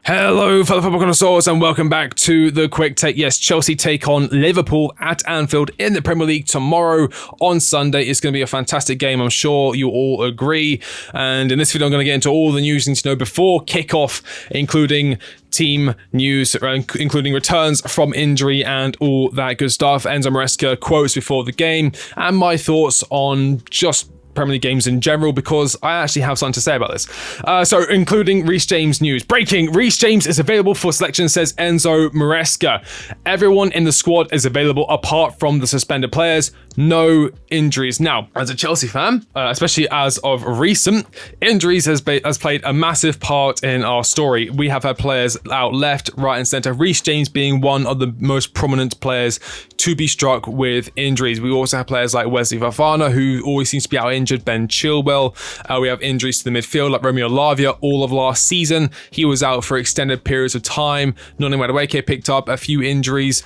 Hello, fellow football connoisseurs, and welcome back to the quick take. Yes, Chelsea take on Liverpool at Anfield in the Premier League tomorrow on Sunday. It's going to be a fantastic game, I'm sure you all agree. And in this video, I'm going to get into all the news you need to know before kickoff, including team news, including returns from injury and all that good stuff. Enzo Maresca quotes before the game, and my thoughts on just Premier League games in general, because I actually have something to say about this. So including Reece James news. Breaking, Reece James is available for selection, says Enzo Maresca. Everyone in the squad is available apart from the suspended players. No injuries. Now, as a Chelsea fan, especially as of recent, injuries has played a massive part in our story. We have had players out left, right and centre. Reece James being one of the most prominent players to be struck with injuries. We also have players like Wesley Fofana, who always seems to be out injured. Ben Chilwell. We have injuries to the midfield like Romeo Lavia all of last season. He was out for extended periods of time. Noni Madueke picked up a few injuries.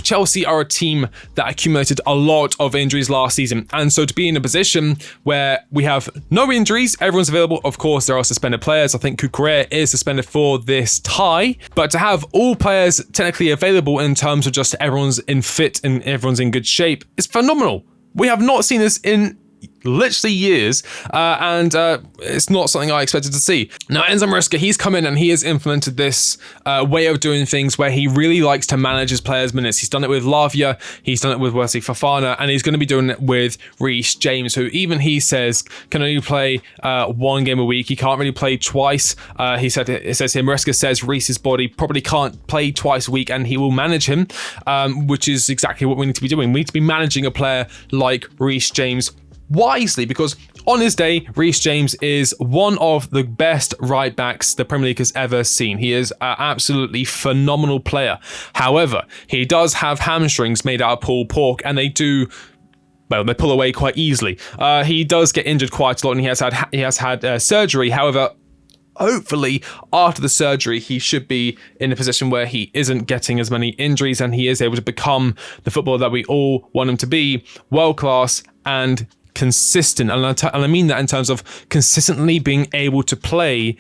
Chelsea are a team that accumulated a lot of injuries last season. And so to be in a position where we have no injuries, everyone's available. Of course, there are suspended players. I think Cucurella is suspended for this tie. But to have all players technically available in terms of just everyone's in fit and everyone's in good shape is phenomenal. We have not seen this in literally years, and it's not something I expected to see. Now, Enzo Maresca, he's come in and he has implemented this way of doing things where he really likes to manage his players' minutes. He's done it with Lavia, he's done it with Wesley Fofana, and he's going to be doing it with Reece James, who even he says can only play one game a week. He can't really play twice. It says here, Maresca says Reece's body probably can't play twice a week, and he will manage him, which is exactly what we need to be doing. We need to be managing a player like Reece James wisely, because on his day, Reece James is one of the best right backs the Premier League has ever seen. He is an absolutely phenomenal player. However, he does have hamstrings made out of pulled pork, and they pull away quite easily. He does get injured quite a lot, and he has had surgery. However, hopefully after the surgery, he should be in a position where he isn't getting as many injuries, and he is able to become the footballer that we all want him to be, world class and consistent. And I mean that in terms of consistently being able to play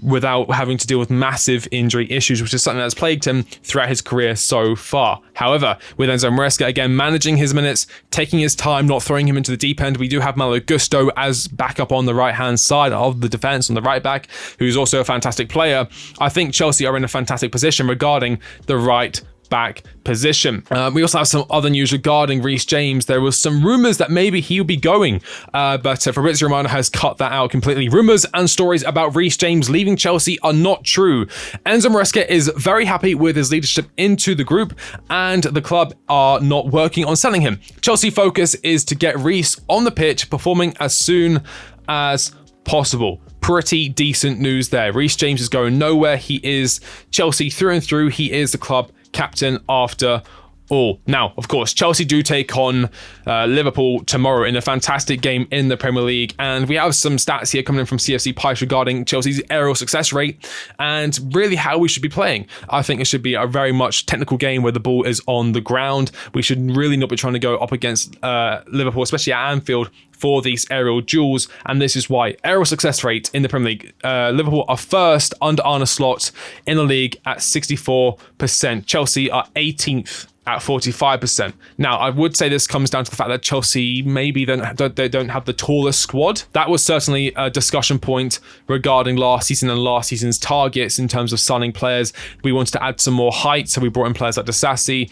without having to deal with massive injury issues, which is something that's plagued him throughout his career so far. However, with Enzo Maresca, again, managing his minutes, taking his time, not throwing him into the deep end. We do have Malo Gusto as backup on the right-hand side of the defence on the right back, who's also a fantastic player. I think Chelsea are in a fantastic position regarding the right back position. We also have some other news regarding Reece James. There was some rumours that maybe he'll be going, but Fabrizio Romano has cut that out completely. Rumours and stories about Reece James leaving Chelsea are not true. Enzo Maresca is very happy with his leadership into the group, and the club are not working on selling him. Chelsea focus is to get Reece on the pitch, performing as soon as possible. Pretty decent news there. Reece James is going nowhere. He is Chelsea through and through. He is the club captain after all. Now, of course, Chelsea do take on Liverpool tomorrow in a fantastic game in the Premier League, and we have some stats here coming in from CFC Pipes regarding Chelsea's aerial success rate and really how we should be playing. I think it should be a very much technical game where the ball is on the ground. We should really not be trying to go up against Liverpool, especially at Anfield, for these aerial duels, and this is why. Aerial success rate in the Premier League, Liverpool are first under Arne Slot in the league at 64%. Chelsea are 18th at 45%. Now, I would say this comes down to the fact that Chelsea maybe they don't have the tallest squad. That was certainly a discussion point regarding last season and last season's targets in terms of signing players. We wanted to add some more height, so we brought in players like Disasi,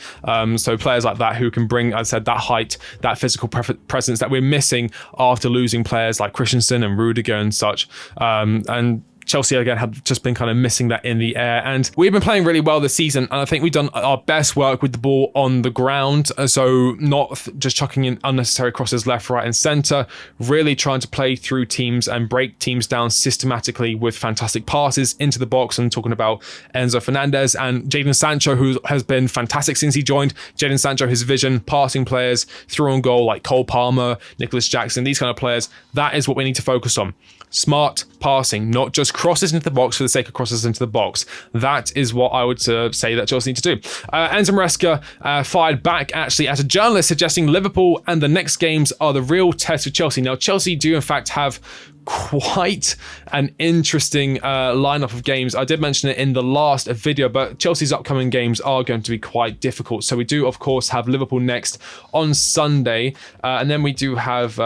so players like that who can bring, as I said, that height, that physical presence that we're missing after losing players like Christensen and Rudiger and such. And Chelsea, again, have just been kind of missing that in the air. And we've been playing really well this season, and I think we've done our best work with the ball on the ground. So not just chucking in unnecessary crosses left, right and centre, really trying to play through teams and break teams down systematically with fantastic passes into the box. I'm talking about Enzo Fernandez and Jadon Sancho, who has been fantastic since he joined. Jadon Sancho, his vision, passing players through on goal like Cole Palmer, Nicholas Jackson, these kind of players. That is what we need to focus on. Smart passing, not just crosses into the box for the sake of crosses into the box. That is what I would say that Chelsea need to do. Enzo Maresca fired back actually at a journalist suggesting Liverpool and the next games are the real test of Chelsea. Now, Chelsea do in fact have quite an interesting lineup of games. I did mention it in the last video, but Chelsea's upcoming games are going to be quite difficult. So we do, of course, have Liverpool next on Sunday, and then we do have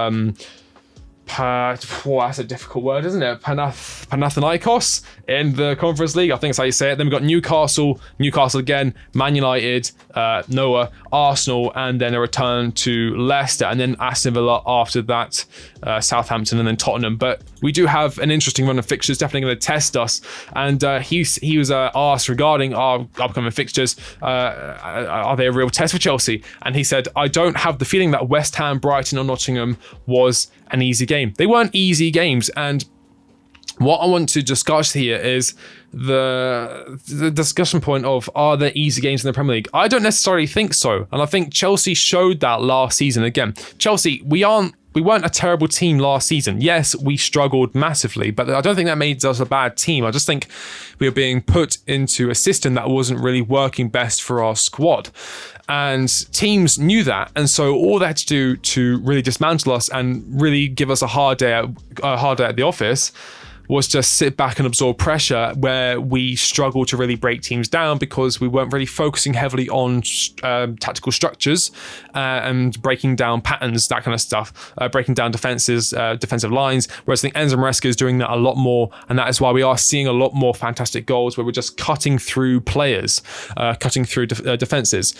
that's a difficult word, isn't it? Panathinaikos in the Conference League. I think that's how you say it. Then we've got Newcastle again, Man United, Noah, Arsenal, and then a return to Leicester, and then Aston Villa after that, Southampton, and then Tottenham. But we do have an interesting run of fixtures, definitely going to test us. And he was asked regarding our upcoming fixtures, are they a real test for Chelsea? And he said, I don't have the feeling that West Ham, Brighton, or Nottingham was an easy game. They weren't easy games, and what I want to discuss here is the discussion point of, are there easy games in the Premier League? I don't necessarily think so, and I think Chelsea showed that last season. Again, Chelsea, we weren't a terrible team last season. Yes, we struggled massively, but I don't think that made us a bad team. I just think we were being put into a system that wasn't really working best for our squad. And teams knew that, and so all they had to do to really dismantle us and really give us a hard day at the office was just sit back and absorb pressure, where we struggled to really break teams down because we weren't really focusing heavily on tactical structures and breaking down patterns, that kind of stuff, breaking down defenses, defensive lines. Whereas I think Enzo Maresca is doing that a lot more, and that is why we are seeing a lot more fantastic goals where we're just cutting through players, cutting through defenses.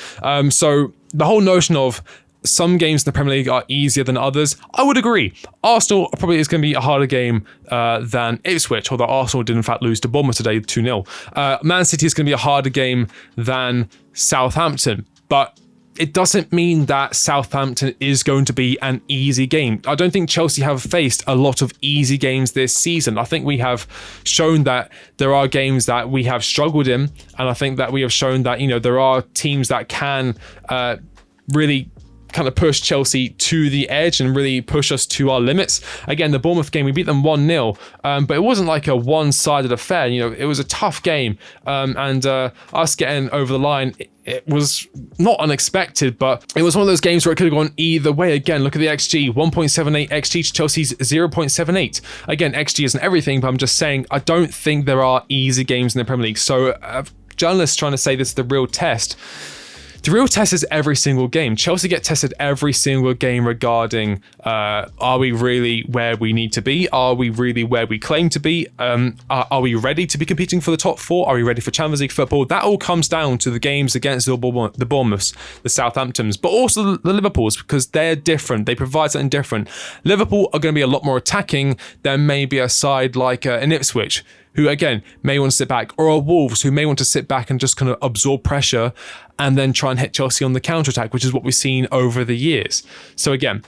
So the whole notion of some games in the Premier League are easier than others, I would agree. Arsenal probably is going to be a harder game than Ipswich, although Arsenal did in fact lose to Bournemouth today 2-0. Man City is going to be a harder game than Southampton, but it doesn't mean that Southampton is going to be an easy game. I don't think Chelsea have faced a lot of easy games this season. I think we have shown that there are games that we have struggled in, and I think that we have shown that, you know, there are teams that can really kind of push Chelsea to the edge and really push us to our limits. Again, the Bournemouth game, we beat them 1-0, but it wasn't like a one-sided affair. You know, it was a tough game, and us getting over the line, it was not unexpected, but it was one of those games where it could have gone either way. Again, look at the XG, 1.78 XG to Chelsea's 0.78. Again, XG isn't everything, but I'm just saying I don't think there are easy games in the Premier League. So journalists trying to say this is the real test. The real test is every single game. Chelsea get tested every single game regarding, are we really where we need to be? Are we really where we claim to be? Are we ready to be competing for the top four? Are we ready for Champions League football? That all comes down to the games against the Bournemouths, the Southamptons, but also the Liverpools, because they're different. They provide something different. Liverpool are going to be a lot more attacking than maybe a side like an Ipswich, who again may want to sit back, or a Wolves who may want to sit back and just kind of absorb pressure and then try and hit Chelsea on the counter-attack, which is what we've seen over the years. So again,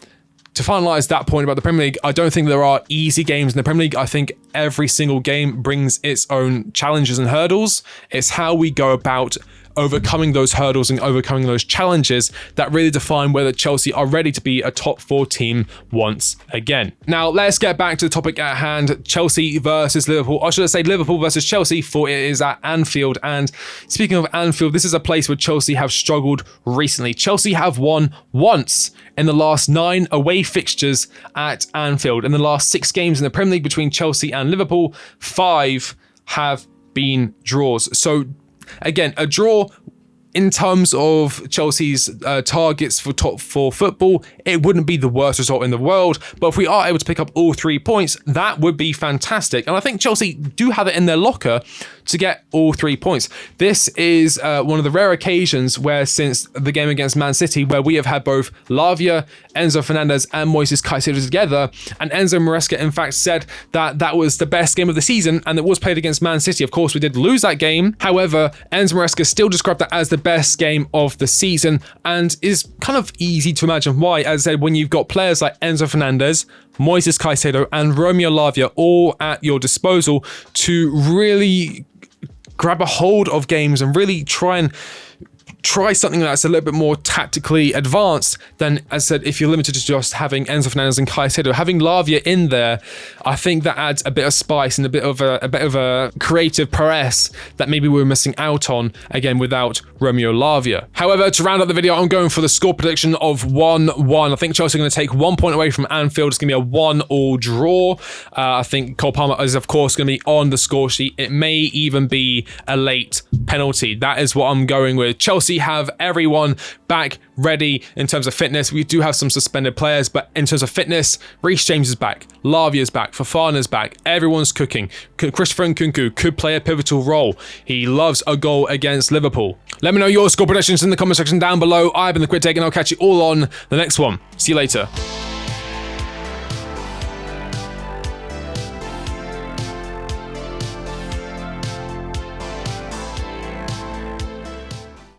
to finalise that point about the Premier League, I don't think there are easy games in the Premier League. I think every single game brings its own challenges and hurdles. It's how we go about overcoming those hurdles and overcoming those challenges that really define whether Chelsea are ready to be a top four team once again. Now, let's get back to the topic at hand, Chelsea versus Liverpool. Or should I say Liverpool versus Chelsea, for it is at Anfield. And speaking of Anfield, this is a place where Chelsea have struggled recently. Chelsea have won once in the last 9 away fixtures at Anfield. In the last 6 games in the Premier League between Chelsea and Liverpool, 5 have been draws. So again, a draw in terms of Chelsea's targets for top 4 football, it wouldn't be the worst result in the world. But if we are able to pick up all 3 points, that would be fantastic. And I think Chelsea do have it in their locker to get all 3 points. This is one of the rare occasions where, since the game against Man City, where we have had both Lavia, Enzo Fernandez and Moises Caicedo together, and Enzo Maresca in fact said that that was the best game of the season, and it was played against Man City. Of course, we did lose that game. However, Enzo Maresca still described that as the best game of the season, and is kind of easy to imagine why. As I said, when you've got players like Enzo Fernandez, Moises Caicedo and Romeo Lavia all at your disposal to really grab a hold of games and really try and try something that's a little bit more tactically advanced, then as I said, if you're limited to just having Enzo Fernandez and Caicedo, having Lavia in there, I think that adds a bit of spice and a bit of a creative press that maybe we were missing out on, again, without Romeo Lavia. However, to round up the video, I'm going for the score prediction of 1-1. I think Chelsea are going to take 1 point away from Anfield. It's going to be a 1-1 draw. I think Cole Palmer is, of course, going to be on the score sheet. It may even be a late penalty. That is what I'm going with. Chelsea have everyone back ready in terms of fitness. We do have some suspended players, but in terms of fitness, Reece James is back, Lavia's back, Fofana's back, everyone's cooking. Christopher Nkunku could play a pivotal role. He loves a goal against Liverpool. Let me know your score predictions in the comment section down below. I've been the Quick Take, and I'll catch you all on the next one. See you later.